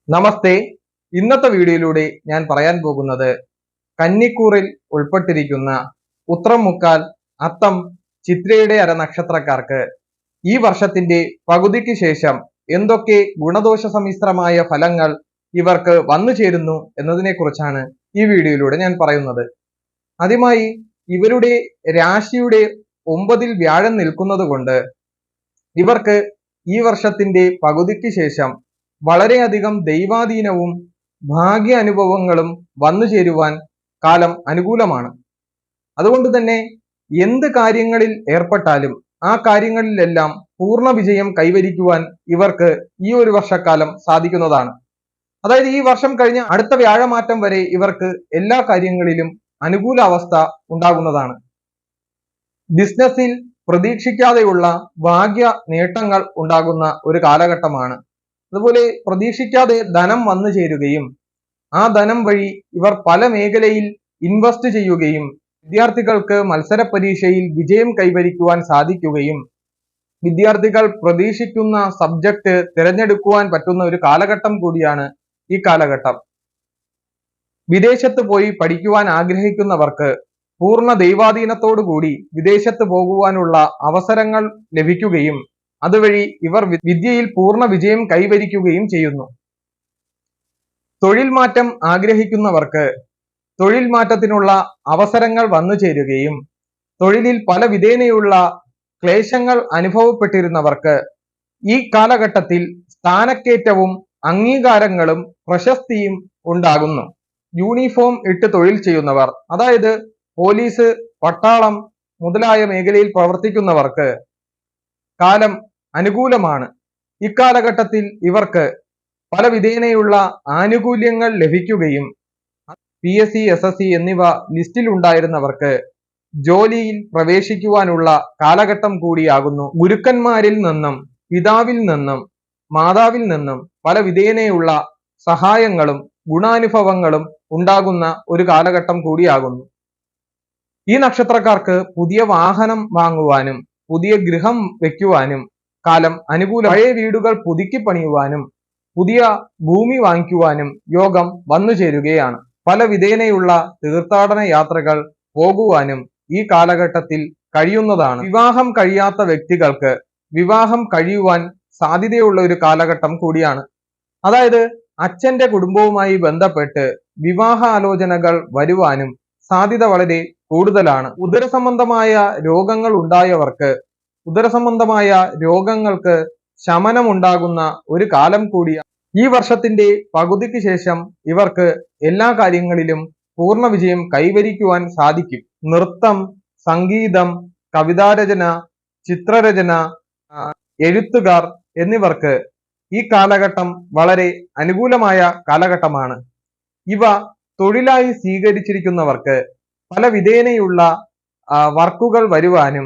നമസ്തേ. ഇന്നത്തെ വീഡിയോയിലൂടെ ഞാൻ പറയാൻ പോകുന്നത് കന്നിക്കൂറിൽ ഉൾപ്പെട്ടിരിക്കുന്ന ഉത്രം മുക്കാൽ, അത്തം, ചിത്രയുടെ അര നക്ഷത്രക്കാർക്ക് ഈ വർഷത്തിന്റെ പകുതിക്ക് ശേഷം എന്തൊക്കെ ഗുണദോഷ സമ്മിശ്രമായ ഫലങ്ങൾ ഇവർക്ക് വന്നു ചേരുന്നു എന്നതിനെ കുറിച്ചാണ് ഈ വീഡിയോയിലൂടെ ഞാൻ പറയുന്നത്. ആദ്യമായി ഇവരുടെ രാശിയുടെ 9-ൽ വ്യാഴം നിൽക്കുന്നത് കൊണ്ട് ഇവർക്ക് ഈ വർഷത്തിന്റെ പകുതിക്ക് ശേഷം വളരെയധികം ദൈവാധീനവും ഭാഗ്യ അനുഭവങ്ങളും വന്നു ചേരുവാൻ കാലം അനുകൂലമാണ്. അതുകൊണ്ട് തന്നെ എന്ത് കാര്യങ്ങളിൽ ഏർപ്പെട്ടാലും ആ കാര്യങ്ങളിലെല്ലാം പൂർണ്ണ വിജയം കൈവരിക്കുവാൻ ഇവർക്ക് ഈ ഒരു വർഷക്കാലം സാധിക്കുന്നതാണ്. അതായത് ഈ വർഷം കഴിഞ്ഞ് അടുത്ത വ്യാഴമാറ്റം വരെ ഇവർക്ക് എല്ലാ കാര്യങ്ങളിലും അനുകൂല അവസ്ഥ ഉണ്ടാകുന്നതാണ്. ബിസിനസ്സിൽ പ്രതീക്ഷിക്കാതെയുള്ള ഭാഗ്യ നേട്ടങ്ങൾ ഉണ്ടാകുന്ന ഒരു കാലഘട്ടമാണ്. അതുപോലെ പ്രതീക്ഷിക്കാതെ ധനം വന്നു ചേരുകയും ആ ധനം വഴി ഇവർ പല മേഖലയിൽ ഇൻവെസ്റ്റ് ചെയ്യുകയും വിദ്യാർത്ഥികൾക്ക് മത്സര പരീക്ഷയിൽ വിജയം കൈവരിക്കുവാൻ സാധിക്കുകയും വിദ്യാർത്ഥികൾ പ്രതീക്ഷിക്കുന്ന സബ്ജക്ട് തിരഞ്ഞെടുക്കുവാൻ പറ്റുന്ന ഒരു കാലഘട്ടം കൂടിയാണ് ഈ കാലഘട്ടം. വിദേശത്ത് പോയി പഠിക്കുവാൻ ആഗ്രഹിക്കുന്നവർക്ക് പൂർണ്ണ ദൈവാധീനത്തോടു കൂടി വിദേശത്ത് പോകുവാനുള്ള അവസരങ്ങൾ ലഭിക്കുകയും അതുവഴി ഇവർ വിദ്യയിൽ പൂർണ്ണ വിജയം കൈവരിക്കുകയും ചെയ്യുന്നു. തൊഴിൽ മാറ്റം ആഗ്രഹിക്കുന്നവർക്ക് തൊഴിൽ മാറ്റത്തിനുള്ള അവസരങ്ങൾ വന്നു ചേരുകയും തൊഴിലിൽ പല വിധേനയുള്ള ക്ലേശങ്ങൾ അനുഭവപ്പെട്ടിരുന്നവർക്ക് ഈ കാലഘട്ടത്തിൽ സ്ഥാനക്കയറ്റവും അംഗീകാരങ്ങളും പ്രശസ്തിയും ഉണ്ടാകുന്നു. യൂണിഫോം ഇട്ട് തൊഴിൽ ചെയ്യുന്നവർ, അതായത് പോലീസ്, പട്ടാളം മുതലായ മേഖലയിൽ പ്രവർത്തിക്കുന്നവർക്ക് കാലം അനുകൂലമാണ്. ഇക്കാലഘട്ടത്തിൽ ഇവർക്ക് പല വിധേനയുള്ള ആനുകൂല്യങ്ങൾ ലഭിക്കുകയും PSC, SSC എന്നിവ ലിസ്റ്റിൽ ഉണ്ടായിരുന്നവർക്ക് ജോലിയിൽ പ്രവേശിക്കുവാനുള്ള കാലഘട്ടം കൂടിയാകുന്നു. ഗുരുക്കന്മാരിൽ നിന്നും പിതാവിൽ നിന്നും മാതാവിൽ നിന്നും പല വിധേനയുള്ള സഹായങ്ങളും ഗുണാനുഭവങ്ങളും ഉണ്ടാകുന്ന ഒരു കാലഘട്ടം കൂടിയാകുന്നു. ഈ നക്ഷത്രക്കാർക്ക് പുതിയ വാഹനം വാങ്ങുവാനും പുതിയ ഗൃഹം വെക്കുവാനും കാലം അനുകൂല. പഴയ വീടുകൾ പുതുക്കി പണിയുവാനും പുതിയ ഭൂമി വാങ്ങിക്കുവാനും യോഗം വന്നു ചേരുകയാണ്. പല വിധേനയുള്ള തീർത്ഥാടന യാത്രകൾ പോകുവാനും ഈ കാലഘട്ടത്തിൽ കഴിയുന്നതാണ്. വിവാഹം കഴിയാത്ത വ്യക്തികൾക്ക് വിവാഹം കഴിയുവാൻ സാധ്യതയുള്ള ഒരു കാലഘട്ടം കൂടിയാണ്. അതായത് അച്ഛന്റെ കുടുംബവുമായി ബന്ധപ്പെട്ട് വിവാഹ ആലോചനകൾ വരുവാനും സാധ്യത വളരെ കൂടുതലാണ്. ഉദരസംബന്ധമായ രോഗങ്ങൾ ഉണ്ടായവർക്ക് ഉദരസംബന്ധമായ രോഗങ്ങൾക്ക് ശമനം ഉണ്ടാകുന്ന ഒരു കാലം കൂടിയാണ്. ഈ വർഷത്തിന്റെ പകുതിക്ക് ശേഷം ഇവർക്ക് എല്ലാ കാര്യങ്ങളിലും പൂർണ്ണ വിജയം കൈവരിക്കുവാൻ സാധിക്കും. നൃത്തം, സംഗീതം, കവിതാരചന, ചിത്രരചന, എഴുത്തുകാർ എന്നിവർക്ക് ഈ കാലഘട്ടം വളരെ അനുകൂലമായ കാലഘട്ടമാണ്. ഇവ തൊഴിലായി സ്വീകരിച്ചിരിക്കുന്നവർക്ക് പല വിധേനയുള്ള വർക്കുകൾ വരുവാനും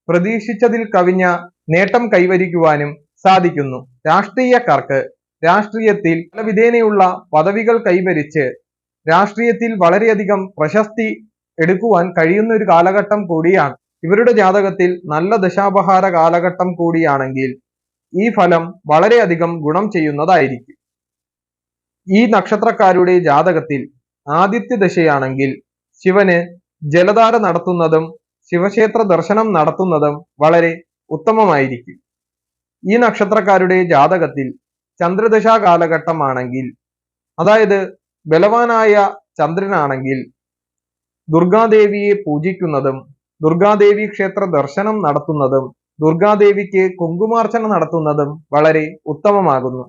പ്രതീക്ഷിച്ചതിൽ കവിഞ്ഞ നേട്ടം കൈവരിക്കുവാനും സാധിക്കുന്നു. രാഷ്ട്രീയക്കാർക്ക് രാഷ്ട്രീയത്തിൽ പല വിധേനയുള്ള പദവികൾ കൈവരിച്ച് രാഷ്ട്രീയത്തിൽ വളരെയധികം പ്രശസ്തി എടുക്കുവാൻ കഴിയുന്ന ഒരു കാലഘട്ടം കൂടിയാണ്. ഇവരുടെ ജാതകത്തിൽ നല്ല ദശാപഹാര കാലഘട്ടം കൂടിയാണെങ്കിൽ ഈ ഫലം വളരെയധികം ഗുണം ചെയ്യുന്നതായിരിക്കും. ഈ നക്ഷത്രക്കാരുടെ ജാതകത്തിൽ ആദിത്യ ദശയാണെങ്കിൽ ശിവന് ജലധാര നടത്തുന്നതും ശിവക്ഷേത്ര ദർശനം നടത്തുന്നതും വളരെ ഉത്തമമായിരിക്കും. ഈ നക്ഷത്രക്കാരുടെ ജാതകത്തിൽ ചന്ദ്രദശാ കാലഘട്ടമാണെങ്കിൽ, അതായത് ബലവാനായ ചന്ദ്രനാണെങ്കിൽ ദുർഗാദേവിയെ പൂജിക്കുന്നതും ദുർഗാദേവി ക്ഷേത്ര ദർശനം നടത്തുന്നതും ദുർഗാദേവിക്ക് കുങ്കുമാർച്ചന നടത്തുന്നതും വളരെ ഉത്തമമാകുന്നു.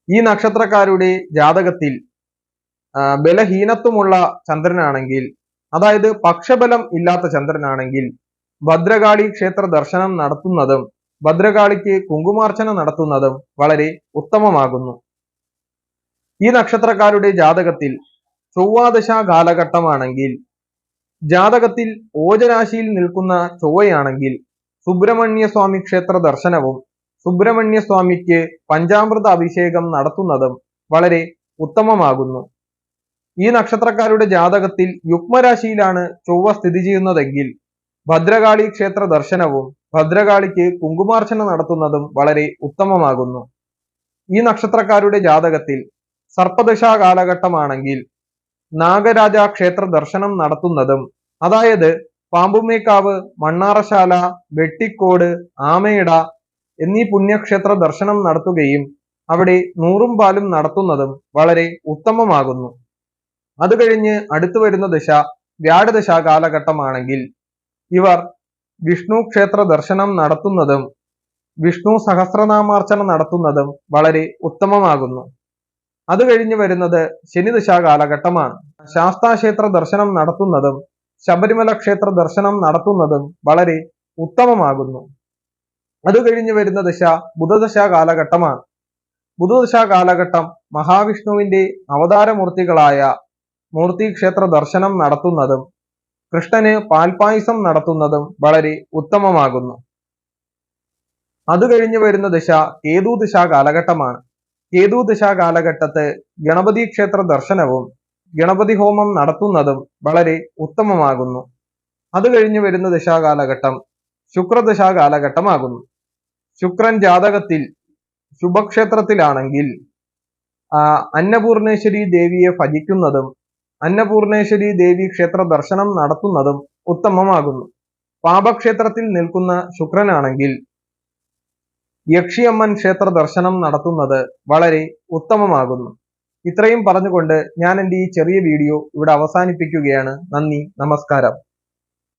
ഈ നക്ഷത്രക്കാരുടെ ജാതകത്തിൽ ബലഹീനത്വമുള്ള ചന്ദ്രനാണെങ്കിൽ, അതായത് പക്ഷബലം ഇല്ലാത്ത ചന്ദ്രനാണെങ്കിൽ ഭദ്രകാളി ക്ഷേത്ര ദർശനം നടത്തുന്നതും ഭദ്രകാളിക്ക് കുങ്കുമാർച്ചന നടത്തുന്നതും വളരെ ഉത്തമമാകുന്നു. ഈ നക്ഷത്രക്കാരുടെ ജാതകത്തിൽ ചൊവ്വാദശ കാലഘട്ടമാണെങ്കിൽ, ജാതകത്തിൽ ഓജരാശിയിൽ നിൽക്കുന്ന ചൊവ്വയാണെങ്കിൽ സുബ്രഹ്മണ്യ സ്വാമി ക്ഷേത്ര ദർശനവും സുബ്രഹ്മണ്യ സ്വാമിക്ക് പഞ്ചാമൃത അഭിഷേകം നടത്തുന്നതും വളരെ ഉത്തമമാകുന്നു. ഈ നക്ഷത്രക്കാരുടെ ജാതകത്തിൽ യുഗ്മരാശിയിലാണ് ചൊവ്വ സ്ഥിതി ചെയ്യുന്നതെങ്കിൽ ഭദ്രകാളി ക്ഷേത്ര ദർശനവും ഭദ്രകാളിക്ക് കുങ്കുമാർച്ചന നടത്തുന്നതും വളരെ ഉത്തമമാകുന്നു. ഈ നക്ഷത്രക്കാരുടെ ജാതകത്തിൽ സർപ്പദശാ കാലഘട്ടമാണെങ്കിൽ നാഗരാജ ക്ഷേത്ര ദർശനം നടത്തുന്നതും, അതായത് പാമ്പുമേക്കാവ്, മണ്ണാറശാല, വെട്ടിക്കോട്, ആമയിട എന്നീ പുണ്യക്ഷേത്ര ദർശനം നടത്തുകയും അവിടെ നൂറും പാലും നടത്തുന്നതും വളരെ ഉത്തമമാകുന്നു. അത് കഴിഞ്ഞ് അടുത്തു വരുന്ന ദശ വ്യാഴദശാ കാലഘട്ടമാണെങ്കിൽ ഇവർ വിഷ്ണു ക്ഷേത്ര ദർശനം നടത്തുന്നതും വിഷ്ണു സഹസ്രനാമാർച്ചന നടത്തുന്നതും വളരെ ഉത്തമമാകുന്നു. അത് കഴിഞ്ഞ് വരുന്നത് ശനിദശാ കാലഘട്ടമാണ്. ശാസ്താക്ഷേത്ര ദർശനം നടത്തുന്നതും ശബരിമല ക്ഷേത്ര ദർശനം നടത്തുന്നതും വളരെ ഉത്തമമാകുന്നു. അത് കഴിഞ്ഞ് വരുന്ന ദശ ബുധദശാ കാലഘട്ടമാണ്. ബുധദശാ കാലഘട്ടം മഹാവിഷ്ണുവിന്റെ അവതാരമൂർത്തികളായ മൂർത്തി ക്ഷേത്ര ദർശനം നടത്തുന്നതും കൃഷ്ണന് പാൽപായസം നടത്തുന്നതും വളരെ ഉത്തമമാകുന്നു. അത് കഴിഞ്ഞ് വരുന്ന ദശ കേതു ദശാ കാലഘട്ടമാണ്. കേതു ദശാ കാലഘട്ടത്ത് ഗണപതി ക്ഷേത്ര ദർശനവും ഗണപതി ഹോമം നടത്തുന്നതും വളരെ ഉത്തമമാകുന്നു. അത് കഴിഞ്ഞ് വരുന്ന ദശാകാലഘട്ടം ശുക്രദശാ കാലഘട്ടമാകുന്നു. ശുക്രൻ ജാതകത്തിൽ ശുഭക്ഷേത്രത്തിലാണെങ്കിൽ അന്നപൂർണേശ്വരി ദേവിയെ ഭജിക്കുന്നതും അന്നപൂർണേശ്വരി ദേവി ക്ഷേത്ര ദർശനം നടത്തുന്നതും ഉത്തമമാകുന്നു. പാപക്ഷേത്രത്തിൽ നിൽക്കുന്ന ശുക്രനാണെങ്കിൽ യക്ഷിയമ്മൻ ക്ഷേത്ര ദർശനം നടത്തുന്നത് വളരെ ഉത്തമമാകുന്നു. ഇത്രയും പറഞ്ഞുകൊണ്ട് ഞാൻ എൻ്റെ ഈ ചെറിയ വീഡിയോ ഇവിടെ അവസാനിപ്പിക്കുകയാണ്. നന്ദി, നമസ്കാരം.